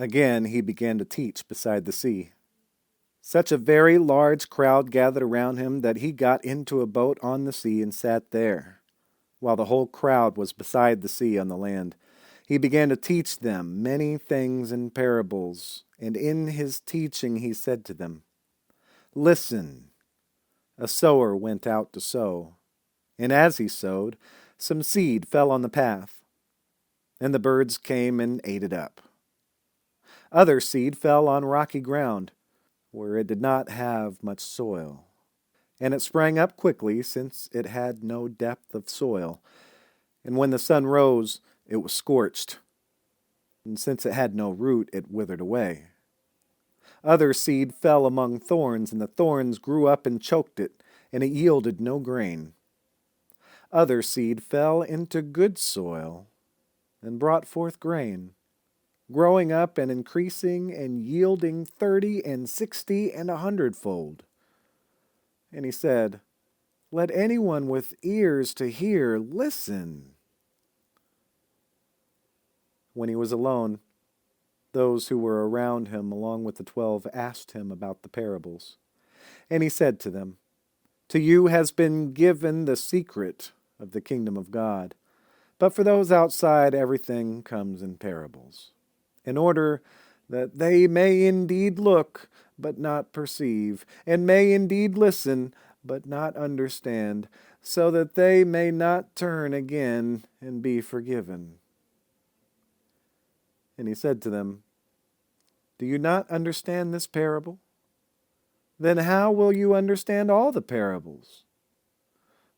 Again he began to teach beside the sea. Such a very large crowd gathered around him that he got into a boat on the sea and sat there, while the whole crowd was beside the sea on the land. He began to teach them many things in parables, and in his teaching he said to them, "Listen, a sower went out to sow, and as he sowed, some seed fell on the path, and the birds came and ate it up. Other seed fell on rocky ground, where it did not have much soil, and it sprang up quickly, since it had no depth of soil. And when the sun rose, it was scorched, and since it had no root, it withered away. Other seed fell among thorns, and the thorns grew up and choked it, and it yielded no grain. Other seed fell into good soil, and brought forth grain, growing up and increasing and yielding 30 and 60 and 100-fold. And he said, Let anyone with ears to hear listen." When he was alone, those who were around him along with the 12 asked him about the parables. And he said to them, "To you has been given the secret of the kingdom of God, but for those outside everything comes in parables, in order that they may indeed look, but not perceive, and may indeed listen, but not understand, so that they may not turn again and be forgiven." And he said to them, "Do you not understand this parable? Then how will you understand all the parables?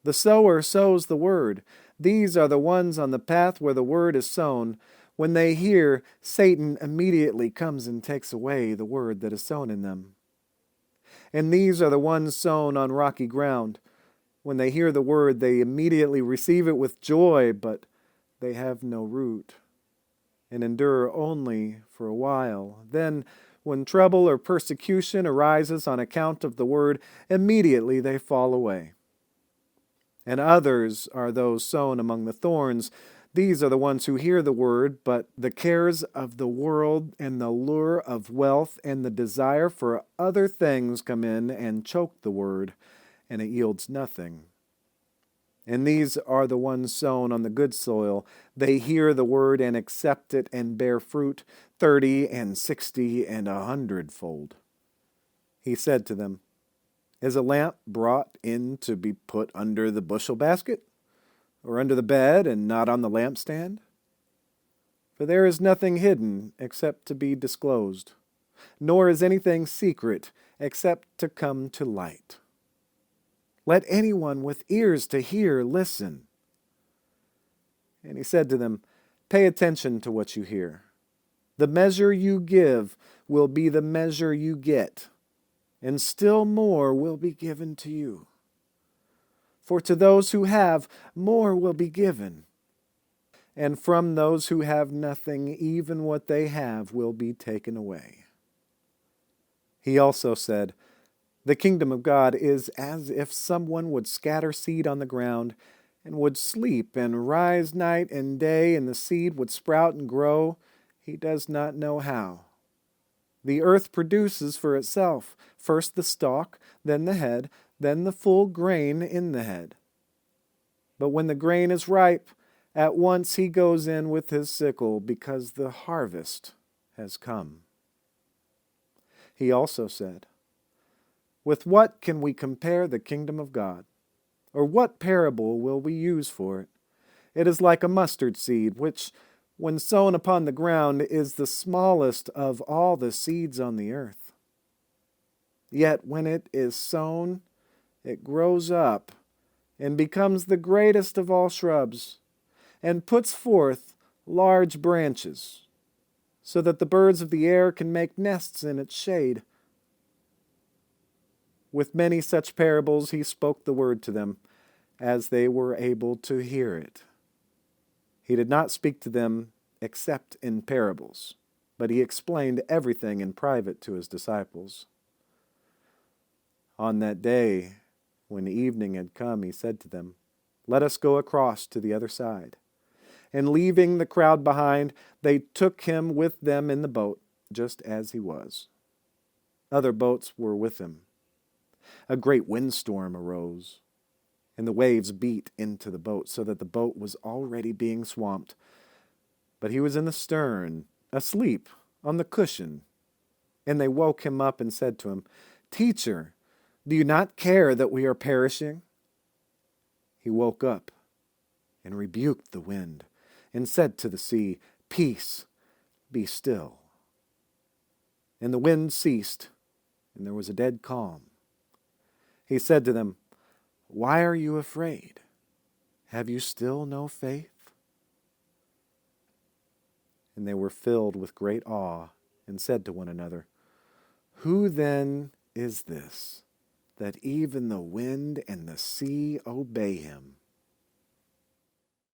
The sower sows the word. These are the ones on the path where the word is sown. When they hear, Satan immediately comes and takes away the word that is sown in them. And these are the ones sown on rocky ground. When they hear the word, they immediately receive it with joy, but they have no root, and endure only for a while. Then, when trouble or persecution arises on account of the word, immediately they fall away. And others are those sown among the thorns. These are the ones who hear the word, but the cares of the world and the lure of wealth and the desire for other things come in and choke the word, and it yields nothing. And these are the ones sown on the good soil. They hear the word and accept it and bear fruit 30 and 60 and 100-fold. He said to them, Is a lamp brought in to be put under the bushel basket, or under the bed and not on the lampstand? For there is nothing hidden except to be disclosed, nor is anything secret except to come to light. Let anyone with ears to hear listen." And he said to them, "Pay attention to what you hear. The measure you give will be the measure you get, and still more will be given to you. For to those who have, more will be given, and from those who have nothing, even what they have will be taken away." He also said, "The kingdom of God is as if someone would scatter seed on the ground, and would sleep and rise night and day, and the seed would sprout and grow. He does not know how. The earth produces for itself, first the stalk, then the head, then the full grain in the head. But when the grain is ripe, at once he goes in with his sickle, because the harvest has come." He also said, "With what can we compare the kingdom of God? Or what parable will we use for it? It is like a mustard seed, which, when sown upon the ground, is the smallest of all the seeds on the earth. Yet when it is sown, it grows up and becomes the greatest of all shrubs, and puts forth large branches, so that the birds of the air can make nests in its shade." With many such parables he spoke the word to them, as they were able to hear it. He did not speak to them except in parables, but he explained everything in private to his disciples. On that day, when evening had come, he said to them, "Let us go across to the other side." And leaving the crowd behind, they took him with them in the boat, just as he was. Other boats were with him. A great windstorm arose, and the waves beat into the boat so that the boat was already being swamped. But he was in the stern, asleep on the cushion. And they woke him up and said to him, "Teacher, do you not care that we are perishing?" He woke up and rebuked the wind and said to the sea, "Peace, be still." And the wind ceased, and there was a dead calm. He said to them, "Why are you afraid? Have you still no faith?" And they were filled with great awe and said to one another, "Who then is this, that even the wind and the sea obey him?"